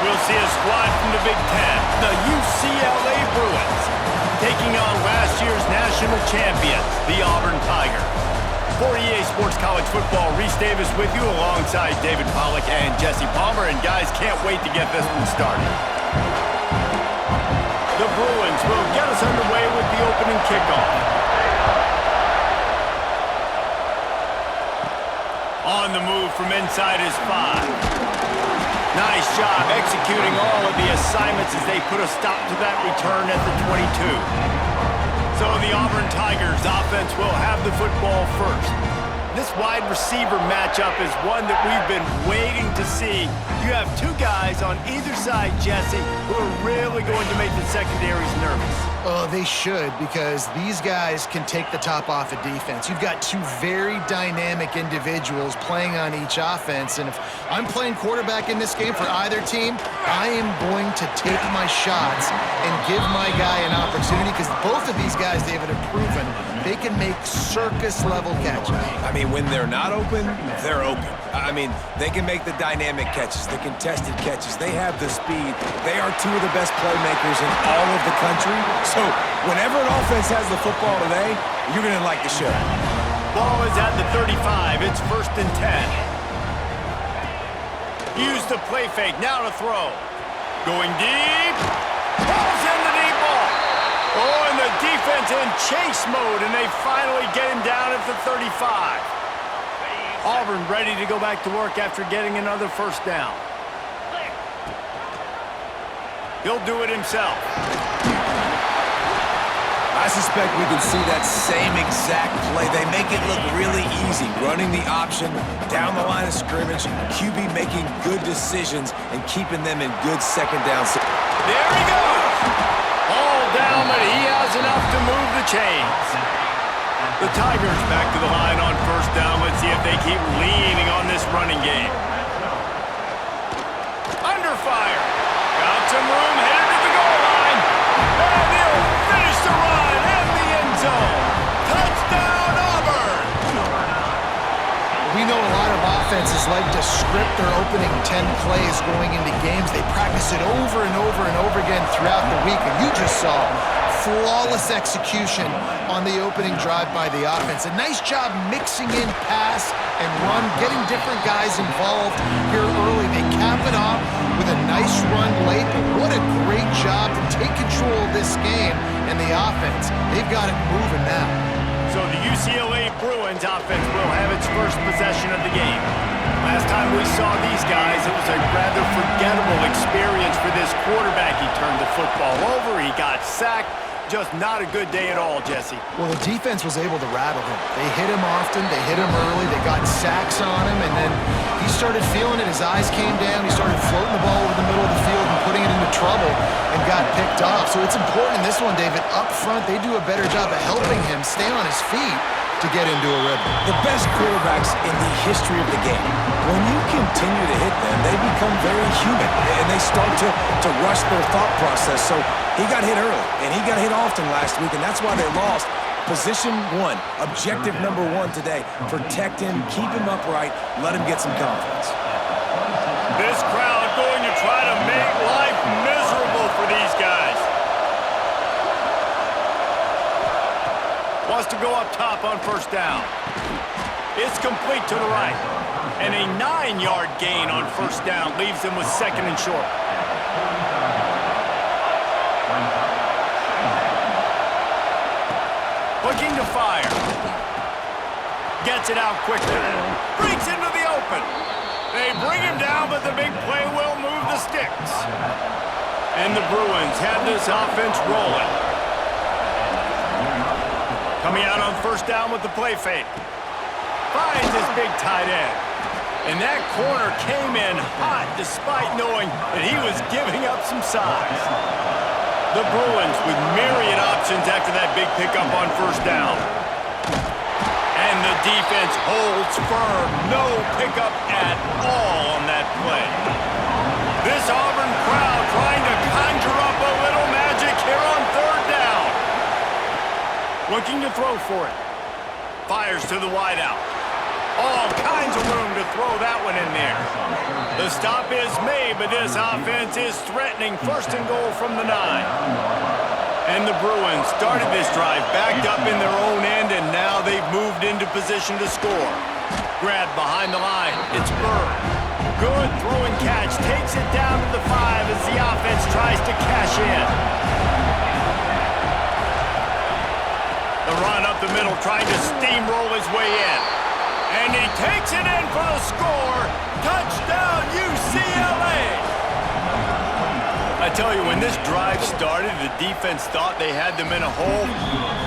we'll see a squad from the Big Ten, the UCLA Bruins, taking on last year's national champions, the Auburn Tigers. For EA Sports College Football, Reese Davis with you alongside David Pollack and Jesse Palmer. And guys, can't wait to get this one started. The Bruins will get us underway with the opening kickoff. On the move from inside his 5. Nice job executing all of the assignments as they put a stop to that return at the 22. So the Auburn Tigers offense will have the football first. This wide receiver matchup is one that we've been waiting to see. You have two guys on either side, Jesse, who are really going to make the secondaries nervous. Oh, they should, because these guys can take the top off of defense. You've got two very dynamic individuals playing on each offense, and if I'm playing quarterback in this game for either team, I am going to take my shots and give my guy an opportunity, because both of these guys, David, have proven they can make circus-level catches. I mean, when they're not open, they're open. I mean, they can make the dynamic catches, the contested catches. They have the speed. They are two of the best playmakers in all of the country. So whenever an offense has the football today, you're going to like the show. Ball is at the 35. It's 1st and 10. Use the play fake. Now to throw. Going deep. Ball's in the deep ball. Oh, and the defense in chase mode, and they finally get him down at the 35. Auburn ready to go back to work after getting another first down. He'll do it himself. I suspect we can see that same exact play. They make it look really easy, running the option down the line of scrimmage, QB making good decisions and keeping them in good second down. There he goes! All down, but he has enough to move the chains. The Tigers back to the line on first down. Let's see if they keep leaning on this running game. Under fire. Got some room, headed to the goal line. And he'll finish the run in the end zone. Touchdown, Auburn! We know a lot of offenses like to script their opening 10 plays going into games. They practice it over and over and over again throughout the week, and you just saw flawless execution on the opening drive by the offense. A nice job mixing in pass and run, getting different guys involved here early. They cap it off with a nice run late, but what a great job to take control of this game and the offense. They've got it moving now. So the UCLA Bruins offense will have its first possession of the game. Last time we saw these guys, it was a rather forgettable experience for this quarterback. He turned the football over, he got sacked. Just not a good day at all, Jesse. Well, the defense was able to rattle him. They hit him often, they hit him early, they got sacks on him, and then he started feeling it. His eyes came down, he started floating the ball over the middle of the field and putting it into trouble and got picked off. So it's important in this one, David, up front, they do a better job of helping him stay on his feet to get into a rhythm. The best quarterbacks in the history of the game, when you continue to hit them, they become very human, and they start to rush their thought process. So he got hit early, and he got hit often last week, and that's why they lost. Position one, objective number one today, protect him, keep him upright, let him get some confidence. This crowd going to try to make life miserable for these guys. Wants to go up top on first down. It's complete to the right. And a 9-yard gain on first down leaves him with 2nd and short. Looking to fire. Gets it out quickly. Breaks into the open. They bring him down, but the big play will move the sticks. And the Bruins have this offense rolling. Coming out on first down with the play fake. Finds his big tight end. And that corner came in hot despite knowing that he was giving up some size. The Bruins with myriad options after that big pickup on first down. And the defense holds firm. No pickup at all on that play. This Auburn crowd trying to conjure up a little magic here on third down. Looking to throw for it. Fires to the wideout. All kinds of room to throw that one in there. The stop is made, but this offense is threatening. First and goal from the 9. And the Bruins started this drive backed up in their own end, and now they've moved into position to score. Grabbed behind the line. It's Bird. Good throw and catch. Takes it down to the 5 as the offense tries to cash in. The run up the middle, trying to steamroll his way in. And he takes it in for the score. Touchdown, UCLA! I tell you, when this drive started, the defense thought they had them in a hole.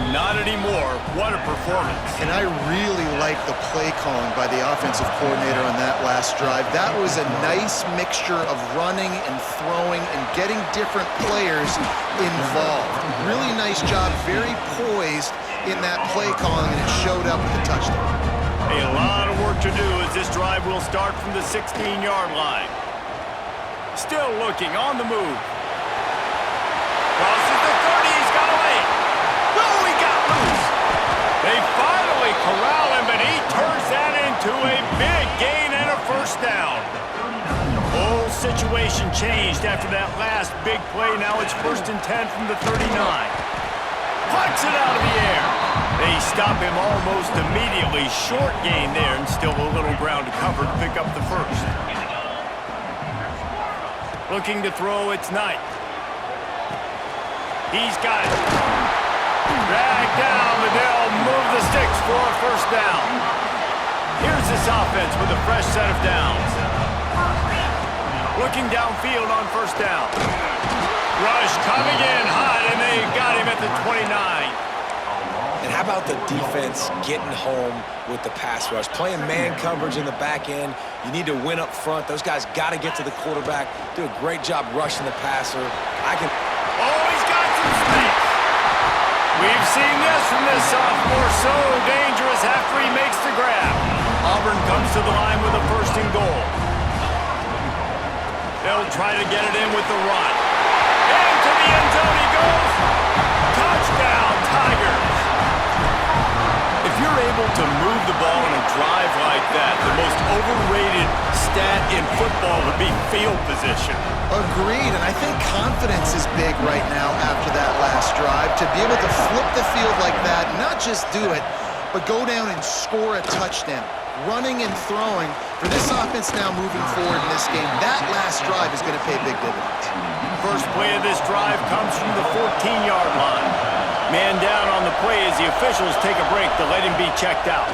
Not anymore. What a performance. And I really like the play calling by the offensive coordinator on that last drive. That was a nice mixture of running and throwing and getting different players involved. Really nice job, very poised in that play calling, and it showed up with a touchdown. A lot of work to do as this drive will start from the 16-yard line. Still looking, on the move. Crosses the 30, he's got away. Oh, he got loose. They finally corral him, but he turns that into a big gain and a first down. Whole situation changed after that last big play. Now it's 1st and 10 from the 39. Puts it out of the air. They stop him almost immediately. Short gain there, and still a little ground to cover to pick up the first. Looking to throw, it's Knight. He's got it. Dragged down, but they'll move the sticks for a first down. Here's this offense with a fresh set of downs. Looking downfield on first down. Rush coming in hot, and they got him at the 29. And how about the defense getting home with the pass rush? Playing man coverage in the back end. You need to win up front. Those guys got to get to the quarterback. Do a great job rushing the passer. Oh, he's got some space. We've seen this from this sophomore. So dangerous after he makes the grab. Auburn comes to the line with a 1st and goal. They'll try to get it in with the run. Into the end zone he goes. Touchdown, Tigers. If you're able to move the ball in a drive like that, the most overrated stat in football would be field position. Agreed, and I think confidence is big right now after that last drive. To be able to flip the field like that, not just do it, but go down and score a touchdown. Running and throwing, for this offense now moving forward in this game, that last drive is going to pay big dividends. First play of this drive comes from the 14-yard line. Man down on the play as the officials take a break to let him be checked out.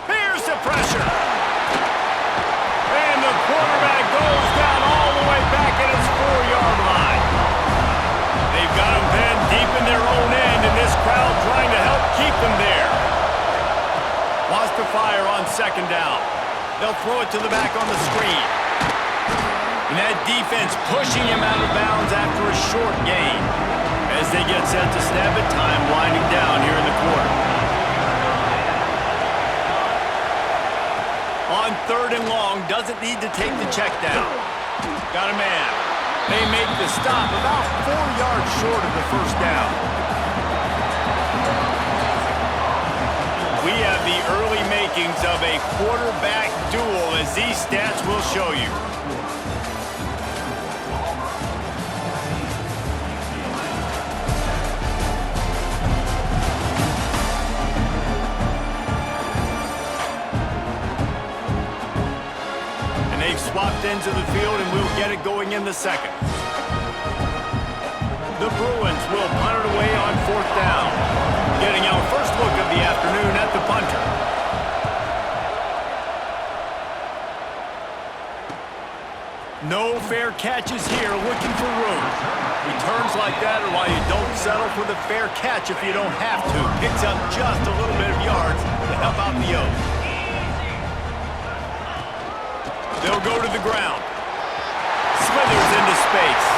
Here's the pressure. And the quarterback goes down all the way back at his 4-yard line. They've got him pinned deep in their own end, and this crowd trying to help keep them there. Lost the fire on 2nd down. They'll throw it to the back on the screen. And that defense pushing him out of bounds after a short gain. As they get set to snap it, time winding down here in the quarter. On 3rd and long, doesn't need to take the check down. Got a man. They make the stop about 4 yards short of the first down. We have the early makings of a quarterback duel, as these stats will show you. And they've swapped ends of the field, and we'll get it going in the 2nd. The Bruins will punt it away on 4th down. Getting our first look of the afternoon at the punter. No fair catches here, looking for room. Returns like that are why you don't settle for the fair catch if you don't have to. Picks up just a little bit of yards to help out the Oaks. They'll go to the ground. Smithers into space.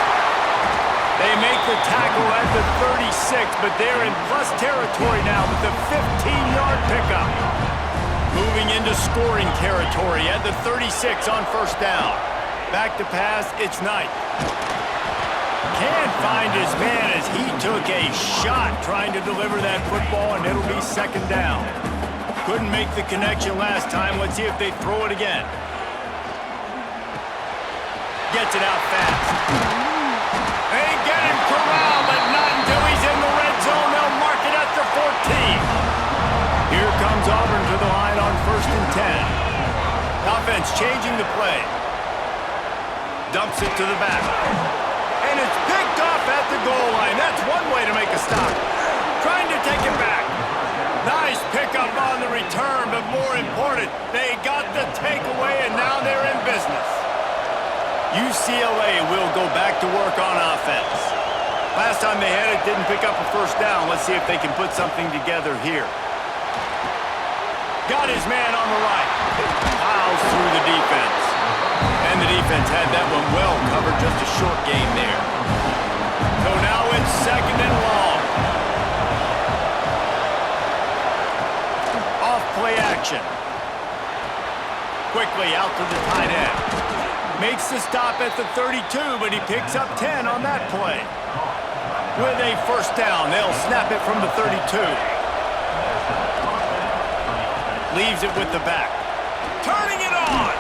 They make the tackle at the 36, but they're in plus territory now with the 15-yard pickup. Moving into scoring territory at the 36 on 1st down. Back to pass, it's Knight. Can't find his man as he took a shot trying to deliver that football, and it'll be second down. Couldn't make the connection last time. Let's see if they throw it again. Gets it out fast. They get him corralled, but not until he's in the red zone. They'll mark it at the 14. Here comes Auburn to the line on 1st and 10. Offense changing the play. Dumps it to the back. And it's picked off at the goal line. That's one way to make a stop. Trying to take it back. Nice pickup on the return, but more important, they got the takeaway, and now they're in business. UCLA will go back to work on offense. Last time they had it, didn't pick up a first down. Let's see if they can put something together here. Got his man on the right. Plows through the defense. And the defense had that one well covered, just a short gain there. So now it's second and long. Off play action. Quickly out to the tight end. Makes the stop at the 32, but he picks up 10 on that play. With a first down, they'll snap it from the 32. Leaves it with the back. Turning it on!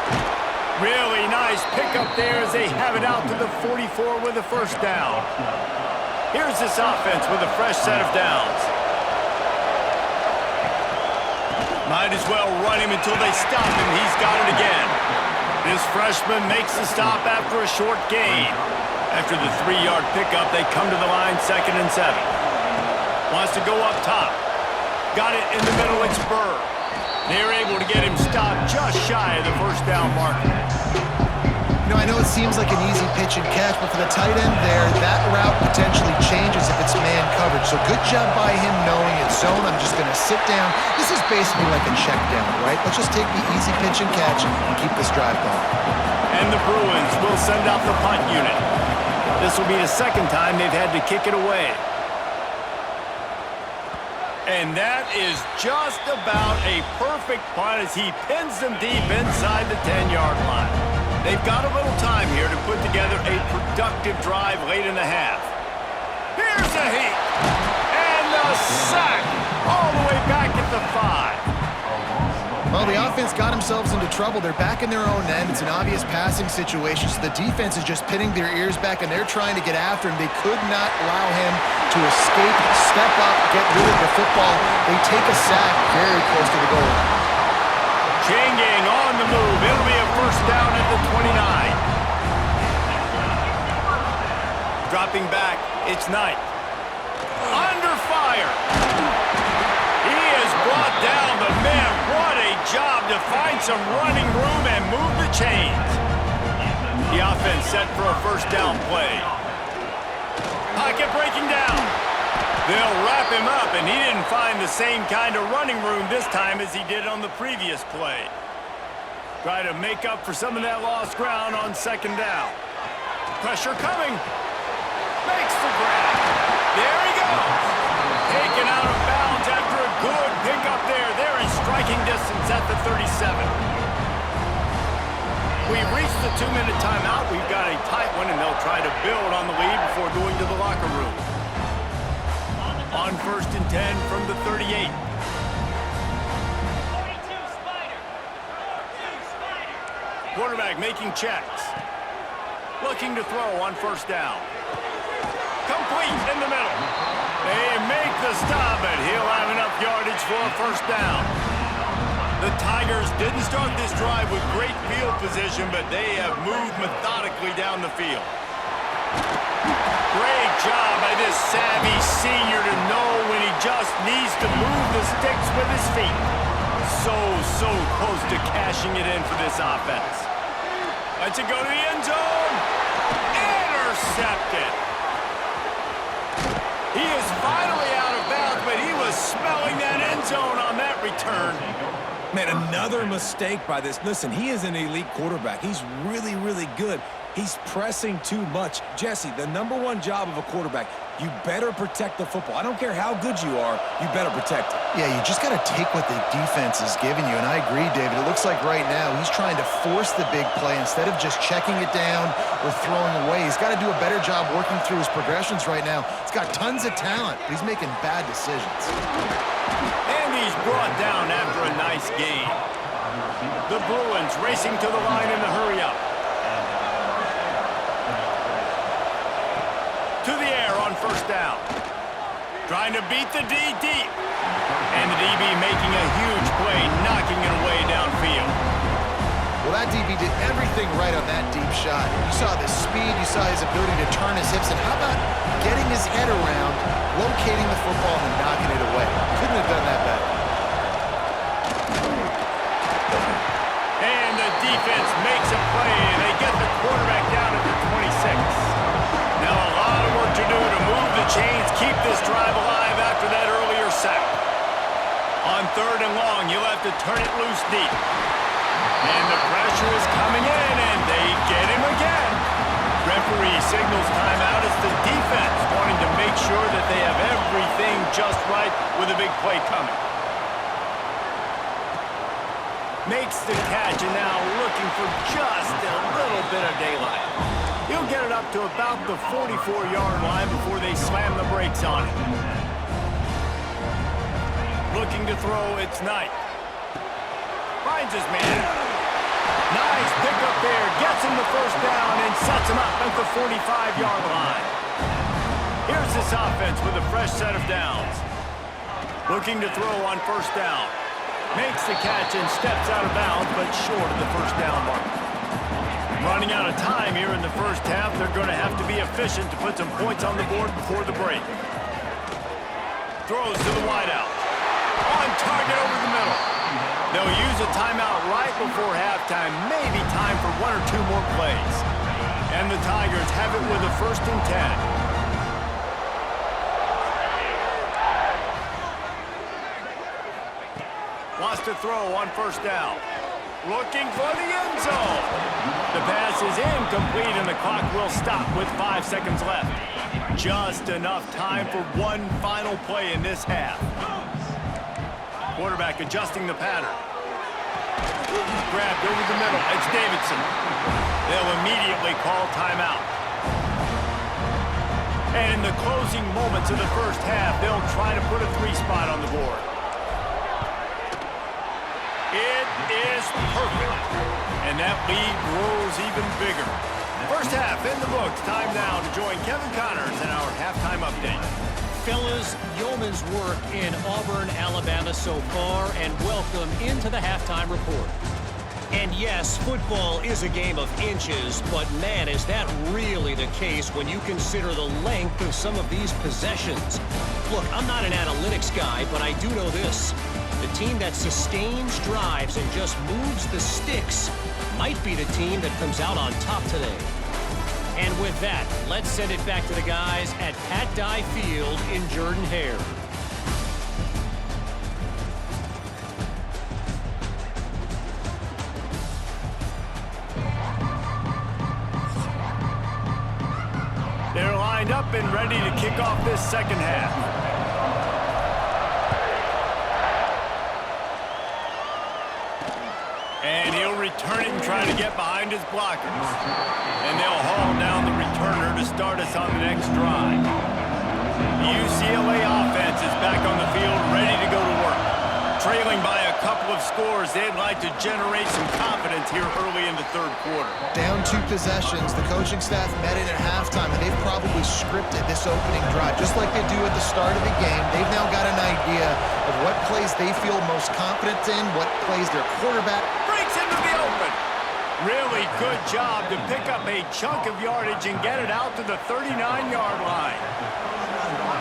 Really nice pickup there as they have it out to the 44 with a first down. Here's this offense with a fresh set of downs. Might as well run him until they stop him. He's got it again. This freshman makes the stop after a short gain. After the 3-yard pickup, they come to the line 2nd and 7. Wants to go up top. Got it in the middle, it's Burr. They're able to get him stopped just shy of the first down marker. You know, I know it seems like an easy pitch and catch, but for the tight end there, that route potentially changes if it's man coverage. So good job by him knowing it's zone. I'm just going to sit down. This is basically like a check down, right? Let's just take the easy pitch and catch and keep this drive going. And the Bruins will send out the punt unit. This will be the second time they've had to kick it away. And that is just about a perfect punt as he pins them deep inside the 10-yard line. They've got a little time here to put together a productive drive late in the half. Here's a heat. And the sack all the way back at the 5. Well, the offense got themselves into trouble. They're back in their own end. It's an obvious passing situation, so the defense is just pinning their ears back, and they're trying to get after him. They could not allow him to escape, step up, get rid of the football. They take a sack very close to the goal line. Chain gang on the move. It'll be a first down at the 29. Dropping back, it's Knight. Under fire. He is brought down, but man, what a job to find some running room and move the chains. The offense set for a first down play. Pocket breaking down. They'll wrap him up, and he didn't find the same kind of running room this time as he did on the previous play. Try to make up for some of that lost ground on second down. Pressure coming. Makes the grab. There he goes. Taken out of bounds after a good pickup there. They're in striking distance at the 37. We've reached the 2-minute timeout. We've got a tight one, and they'll try to build on the lead before going to the locker room. On 1st and 10 from the 38. Quarterback making checks. Looking to throw on first down. Complete in the middle. They make the stop, but he'll have enough yardage for a first down. The Tigers didn't start this drive with great field position, but they have moved methodically down the field. Great job by this savvy senior to know when he just needs to move the sticks with his feet. So close to cashing it in for this offense. Lets it go to the end zone. Intercepted. He is finally out of bounds, but he was smelling that end zone on that return. Man, another mistake by this. Listen, he is an elite quarterback. He's really, really good. He's pressing too much. Jesse, the #1 job of a quarterback, you better protect the football. I don't care how good you are, you better protect it. Yeah, you just got to take what the defense is giving you, and I agree, David. It looks like right now he's trying to force the big play instead of just checking it down or throwing away. He's got to do a better job working through his progressions right now. He's got tons of talent, but he's making bad decisions. And he's brought down after a nice gain. The Bruins racing to the line in the hurry-up. To the air on first down. Trying to beat the D deep. And the DB making a huge play, knocking it away downfield. Well, that DB did everything right on that deep shot. You saw the speed, you saw his ability to turn his hips, and how about getting his head around, locating the football, and knocking it away? Couldn't have done that better. And the defense makes a play, and they get the quarterback down at the 26. Now a lot of work to do to move the chains, keep this drive alive after that earlier sack. On 3rd and long, you'll have to turn it loose deep. And the pressure is coming in, and they get him again. Referee signals timeout. It's the defense wanting to make sure that they have everything just right with a big play coming. Makes the catch, and now looking for just a little bit of daylight. He'll get it up to about the 44-yard line before they slam the brakes on it. Looking to throw, it's Knight. Finds his man. Nice pickup there. Gets him the first down and sets him up at the 45-yard line. Here's this offense with a fresh set of downs. Looking to throw on first down. Makes the catch and steps out of bounds, but short of the first down mark. Running out of time here in the first half. They're going to have to be efficient to put some points on the board before the break. Throws to the wideout. On target over the middle. They'll use a timeout right before halftime. Maybe time for 1 or 2 more plays. And the Tigers have it with a 1st and 10. Wants to throw on first down. Looking for the end zone. The pass is incomplete, and the clock will stop with 5 seconds left. Just enough time for one final play in this half. Quarterback adjusting the pattern. Grabbed over the middle. It's Davidson. They'll immediately call timeout. And in the closing moments of the first half, they'll try to put a 3 spot on the board. It is perfect. And that lead grows even bigger. First half in the books. Time now to join Kevin Connors in our halftime update. Fellas, yeoman's work in Auburn, Alabama so far, and welcome into the halftime report. And yes, football is a game of inches, but man, is that really the case when you consider the length of some of these possessions. Look, I'm not an analytics guy, but I do know this. The team that sustains drives and just moves the sticks might be the team that comes out on top today. And with that, let's send it back to the guys at Pat Dye Field in Jordan-Hare. They're lined up and ready to kick off this second half. And he'll return it and try to get behind his blockers. And they'll haul down the returner to start us on the next drive. The UCLA offense is back on the field, ready to go to work. Trailing by a couple of scores, they'd like to generate some confidence here early in the third quarter. Down 2 possessions. The coaching staff met in at halftime, and they've probably scripted this opening drive. Just like they do at the start of the game, they've now got an idea of what plays they feel most confident in, what plays their quarterback. Breaks into the open. Really good job to pick up a chunk of yardage and get it out to the 39-yard line.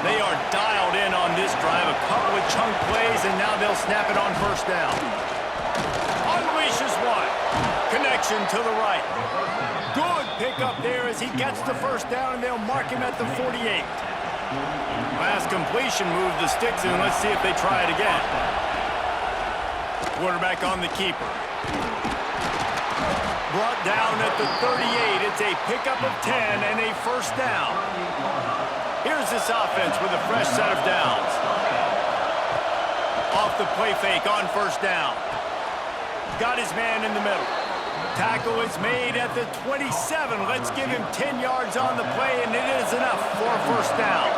They are dialed in on this drive. A couple of chunk plays, and now they'll snap it on first down. Unleashes one. Connection to the right. Good pickup there as he gets the first down, and they'll mark him at the 48. Last completion moved the sticks, and let's see if they try it again. Quarterback on the keeper. Brought down at the 38. It's a pickup of 10 and a first down. Here's this offense with a fresh set of downs. Off the play fake on first down. Got his man in the middle. Tackle is made at the 27. Let's give him 10 yards on the play, and it is enough for a first down.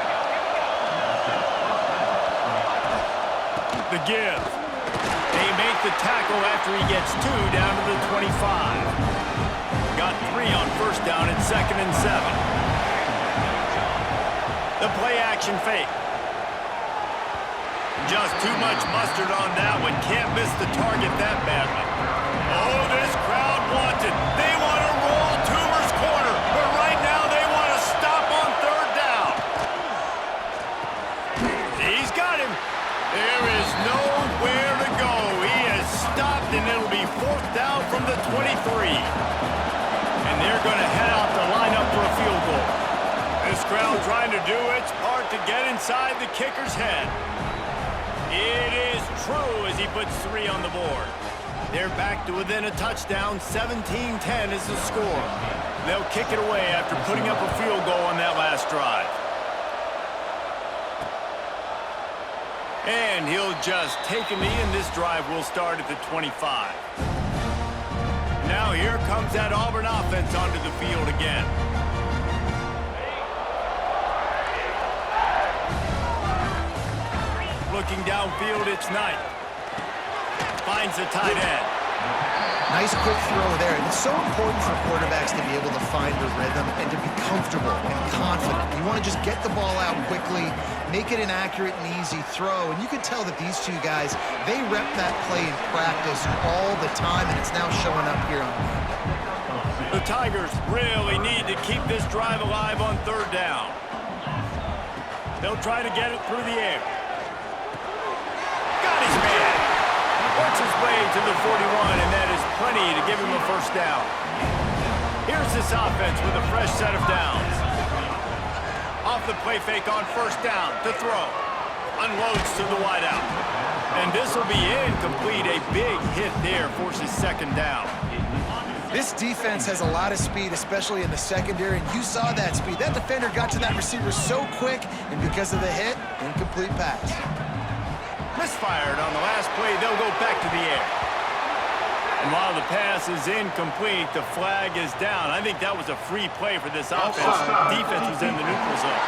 The give. They make the tackle after he gets 2 down to the 25. Got 3 on first down at 2nd and 7. The play action fake. Just too much mustard on that one. Can't miss the target that badly. Oh, this crowd wants it. They want to roll Toomer's corner, but right now they want to stop on third down. He's got him. There is nowhere to go. He has stopped, and it'll be 4th down from the 23. And they're going to head out to line up for a field goal. This crowd trying to do its part to get inside the kicker's head. It is true as he puts 3 on the board. They're back to within a touchdown. 17-10 is the score. They'll kick it away after putting up a field goal on that last drive. And he'll just take a knee, and this drive will start at the 25. Now here comes that Auburn offense onto the field again. Looking downfield, it's Knight. Finds the tight end. Nice quick throw there. And it's so important for quarterbacks to be able to find a rhythm and to be comfortable and confident. You want to just get the ball out quickly, make it an accurate and easy throw. And you can tell that these two guys, they rep that play in practice all the time, and it's now showing up here on the Tigers really need to keep this drive alive on third down. They'll try to get it through the air. Got his man. Works his way to the 41, and that is plenty to give him a first down. Here's this offense with a fresh set of downs. Off the play fake on first down to throw. Unloads to the wideout. And this will be incomplete. A big hit there forces 2nd down. This defense has a lot of speed, especially in the secondary, and you saw that speed. That defender got to that receiver so quick, and because of the hit, incomplete pass. Misfired on the last play. They'll go back to the air. And while the pass is incomplete, the flag is down. I think that was a free play for this offense. Defense was in the neutral zone.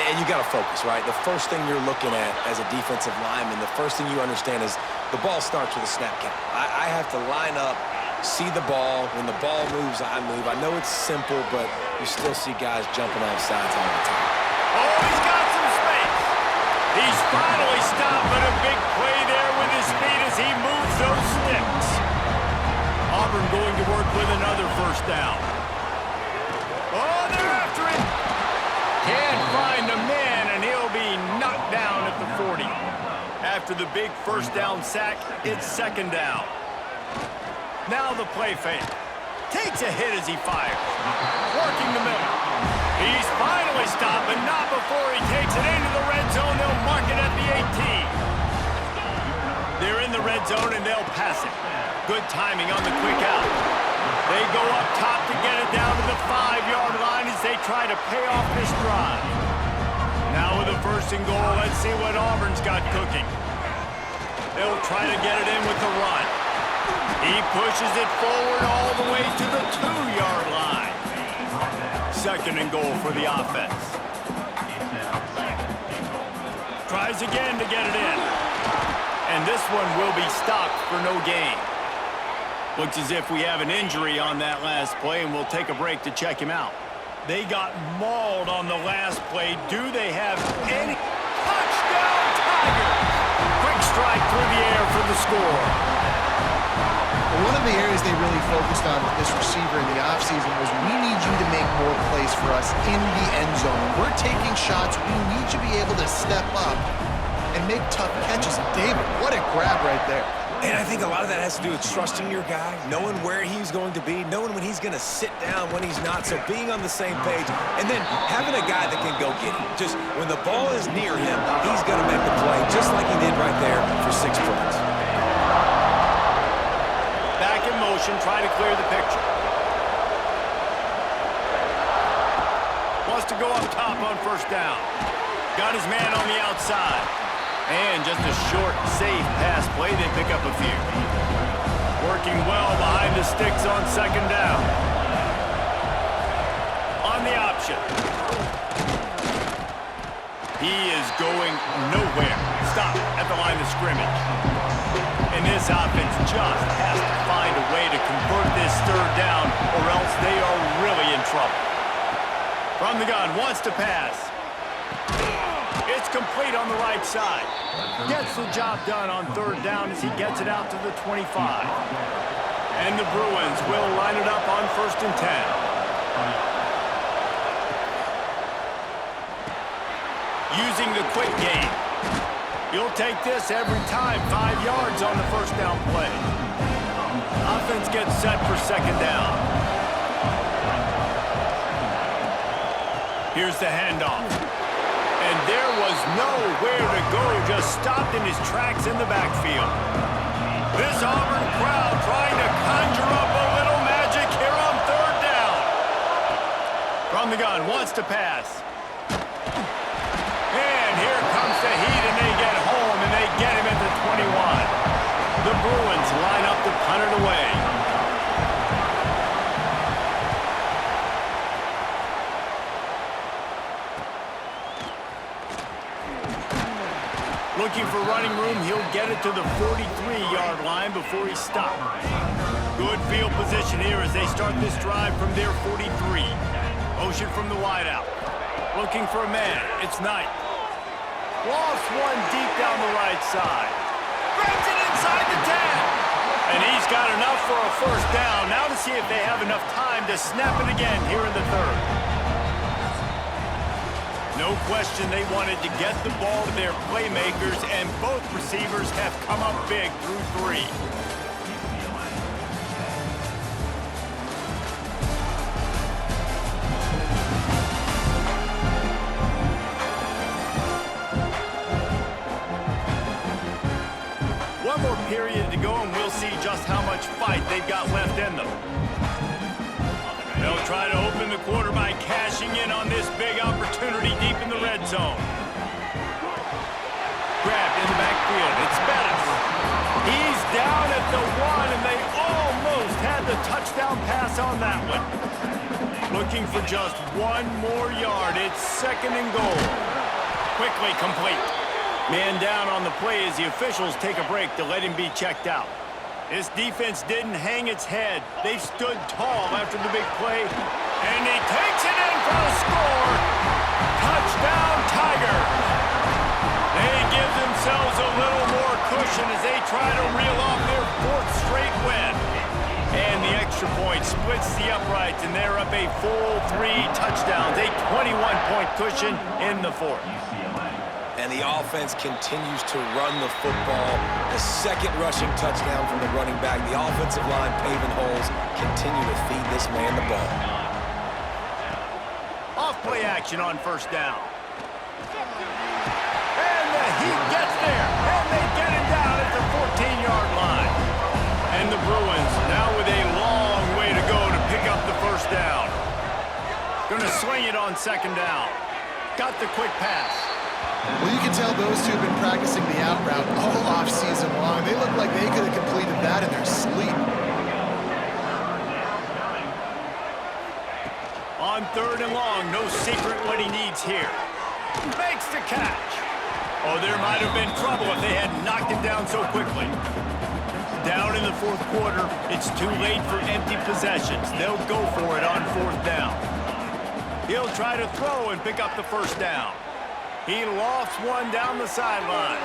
And you got to focus, right? The first thing you're looking at as a defensive lineman, the first thing you understand is the ball starts with a snap count. I have to line up, see the ball. When the ball moves, I move. I know it's simple, but you still see guys jumping off sides all the time. Oh, he's got some space. He's finally stopped, but a big play there with his speed as he moves those sticks. Auburn going to work with another first down. Oh, they're after him. Can't find the man, and he'll be knocked down at the 40. After the big first down sack, it's 2nd down. Now the play fake. Takes a hit as he fires. Working the middle. He's finally stopped, but not before he takes it into the red zone. They'll mark it at the 18. They're in the red zone, and they'll pass it. Good timing on the quick out. They go up top to get it down to the 5-yard line as they try to pay off this drive. Now with a 1st and goal, let's see what Auburn's got cooking. They'll try to get it in with the run. He pushes it forward all the way to the 2-yard line. 2nd and goal for the offense. Tries again to get it in. And this one will be stopped for no gain. Looks as if we have an injury on that last play, and we'll take a break to check him out. They got mauled on the last play. Do they have any? Touchdown, Tigers! Quick strike through the air for the score. One of the areas they really focused on with this receiver in the offseason was we need you to make more plays for us in the end zone. We're taking shots. We need you to be able to step up and make tough catches. And David, what a grab right there. And I think a lot of that has to do with trusting your guy, knowing where he's going to be, knowing when he's going to sit down, when he's not, so being on the same page, and then having a guy that can go get it. Just when the ball is near him, he's going to make the play, just like he did right there for 6 points. Back in motion. motion, trying to clear the picture. Wants to go up top on first down. Got his man on the outside. And just a short, safe pass play. They pick up a few. Working well behind the sticks on second down. On the option. He is going nowhere. Stop at the line of scrimmage. And this offense just has to find a way to convert this third down, or else they are really in trouble. From the gun, wants to pass. It's complete on the right side. Gets the job done on third down as he gets it out to the 25. And the Bruins will line it up on 1st and 10. Using the quick game. You'll take this every time. 5 yards on the first down play. Offense gets set for second down. Here's the handoff. And there was nowhere to go. Just stopped in his tracks in the backfield. This Auburn crowd trying to conjure up a little magic here on third down. From the gun, wants to pass. And here comes the heat, and they get home, and they get him at the 21. The Bruins line up to punt it away. Looking for running room, he'll get it to the 43-yard line before he stops. Good field position here as they start this drive from their 43. Motion from the wideout. Looking for a man. It's Knight. Lost one deep down the right side. Grabs it inside the 10. And he's got enough for a first down. Now to see if they have enough time to snap it again here in the third. No question they wanted to get the ball to their playmakers, and both receivers have come up big through 3. One more period to go, and we'll see just how much fight they've got left in them. They'll try to open the quarter by cashing in on this big opportunity deep in the red zone. Grabbed in the backfield. It's Bettis. He's down at the 1, and they almost had the touchdown pass on that one. Looking for just 1 more yard. It's 2nd and goal. Quickly complete. Man down on the play as the officials take a break to let him be checked out. This defense didn't hang its head. They stood tall after the big play, and he takes it in for a score. Touchdown, Tigers. They give themselves a little more cushion as they try to reel off their 4th straight win. And the extra point splits the uprights, and they're up a full 3 touchdowns, a 21-point cushion in the 4th. And the offense continues to run the football. The 2nd rushing touchdown from the running back. The offensive line paving holes. Continue to feed this man the ball. Off-play action on first down. And the Heat gets there. And they get him down at the 14-yard line. And the Bruins now with a long way to go to pick up the first down. Gonna swing it on second down. Got the quick pass. Well, you can tell those two have been practicing the out route all off-season long. They look like they could have completed that in their sleep. On third and long, no secret what he needs here. Makes the catch. Oh, there might have been trouble if they had knocked him down so quickly. Down in the 4th quarter, it's too late for empty possessions. They'll go for it on 4th down. He'll try to throw and pick up the first down. He lofts one down the sideline.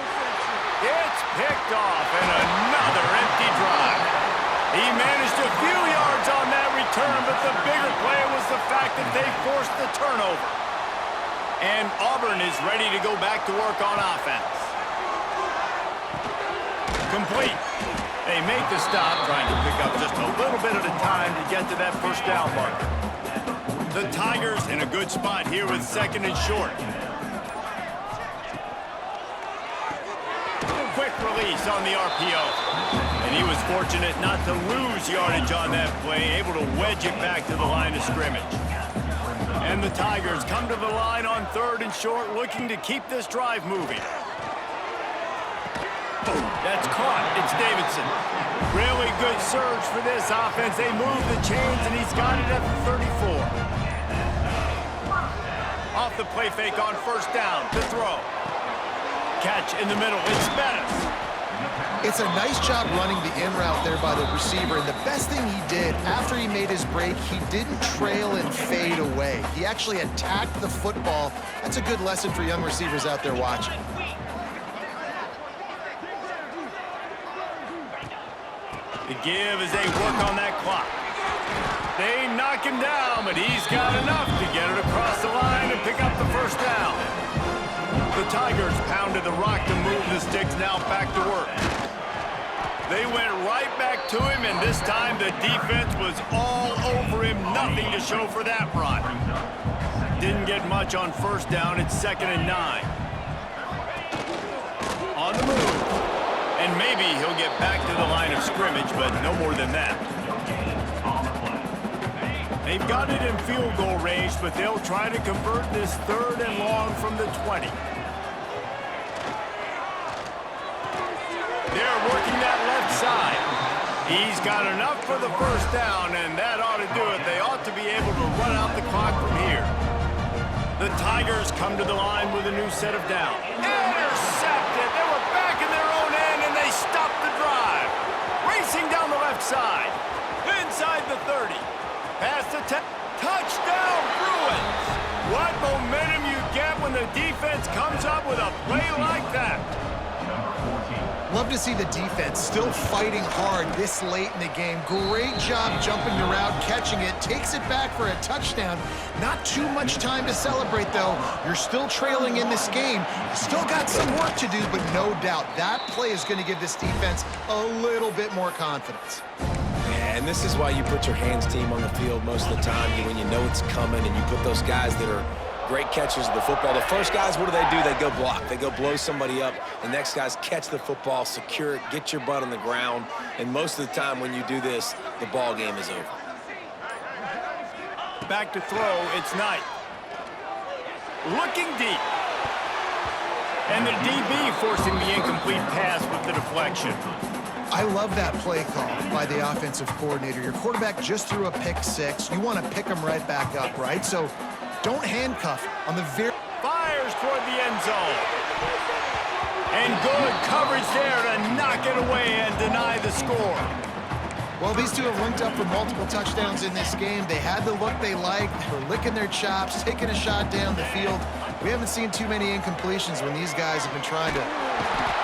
It's picked off, and another empty drive. He managed a few yards on that return, but the bigger play was the fact that they forced the turnover. And Auburn is ready to go back to work on offense. Complete. They make the stop, trying to pick up just a little bit at a time to get to that first down marker. The Tigers in a good spot here with 2nd and short. Quick release pace on the RPO. And he was fortunate not to lose yardage on that play, able to wedge it back to the line of scrimmage. And the Tigers come to the line on 3rd and short, looking to keep this drive moving. That's caught. It's Davidson. Really good surge for this offense. They move the chains, and he's got it at the 34. Off the play fake on 1st down to throw. Catch in the middle. It's Bettis. It's a nice job running the in route there by the receiver, and the best thing he did after he made his break, he didn't trail and fade away. He actually attacked the football. That's a good lesson for young receivers out there watching. The give as they work on that clock. They knock him down, but he's got enough to get it across the line and pick up the 1st down. The Tigers pounded the rock to move the sticks, now back to work. They went right back to him, and this time the defense was all over him. Nothing to show for that run. Didn't get much on 1st down. It's 2nd and 9. On the move. And maybe he'll get back to the line of scrimmage, but no more than that. They've got it in field goal range, but they'll try to convert this 3rd and long from the 20. They're working that left side. He's got enough for the 1st down, and that ought to do it. They ought to be able to run out the clock from here. The Tigers come to the line with a new set of downs. Intercepted. They were back in their own end, and they stopped the drive. Racing down the left side. Inside the 30. Past the 10. Touchdown, Bruins. What momentum you get when the defense comes up with a play like that. Love to see the defense still fighting hard this late in the game. Great job jumping the route, catching it, takes it back for a touchdown. Not too much time to celebrate, though. You're still trailing in this game. You still got some work to do, but no doubt that play is going to give this defense a little bit more confidence. Yeah, and this is why you put your hands team on the field most of the time when you know it's coming, and you put those guys that are great catchers of the football. The first guys, what do? They go block. They go blow somebody up. The next guys catch the football, secure it, get your butt on the ground. And most of the time when you do this, the ball game is over. Back to throw, it's Knight. Looking deep. And the DB forcing the incomplete pass with the deflection. I love that play call by the offensive coordinator. Your quarterback just threw a pick 6. You want to pick him right back up, right? So don't handcuff on the very... Fires toward the end zone. And good coverage there to knock it away and deny the score. Well, these two have linked up for multiple touchdowns in this game. They had the look they liked. They were licking their chops, taking a shot down the field. We haven't seen too many incompletions when these guys have been trying to...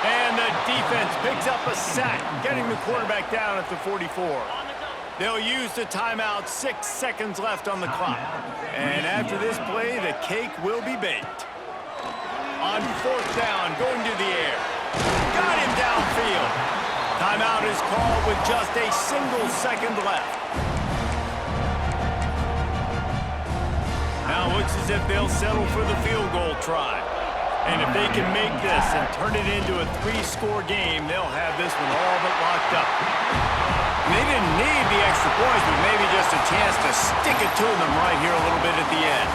And the defense picks up a sack, getting the quarterback down at the 44. They'll use the timeout, 6 seconds left on the clock. And after this play, the cake will be baked. On 4th down, going to the air. Got him downfield. Timeout is called with just a single second left. Now looks as if they'll settle for the field goal try. And if they can make this and turn it into a 3-score game, they'll have this one all but locked up. They didn't need the extra points, but maybe just a chance to stick it to them right here a little bit at the end.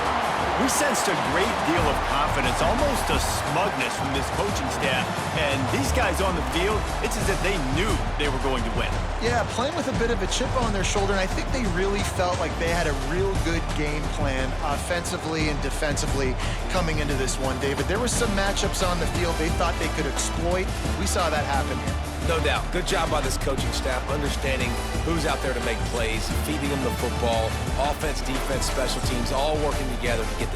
We sensed a great deal of confidence, almost a smugness from this coaching staff. And these guys on the field, it's as if they knew they were going to win. Yeah, playing with a bit of a chip on their shoulder, and I think they really felt like they had a real good game plan offensively and defensively coming into this one, David. There were some matchups on the field they thought they could exploit. We saw that happen here. No doubt. Good job by this coaching staff, understanding who's out there to make plays, feeding them the football, offense, defense, special teams, all working together to get the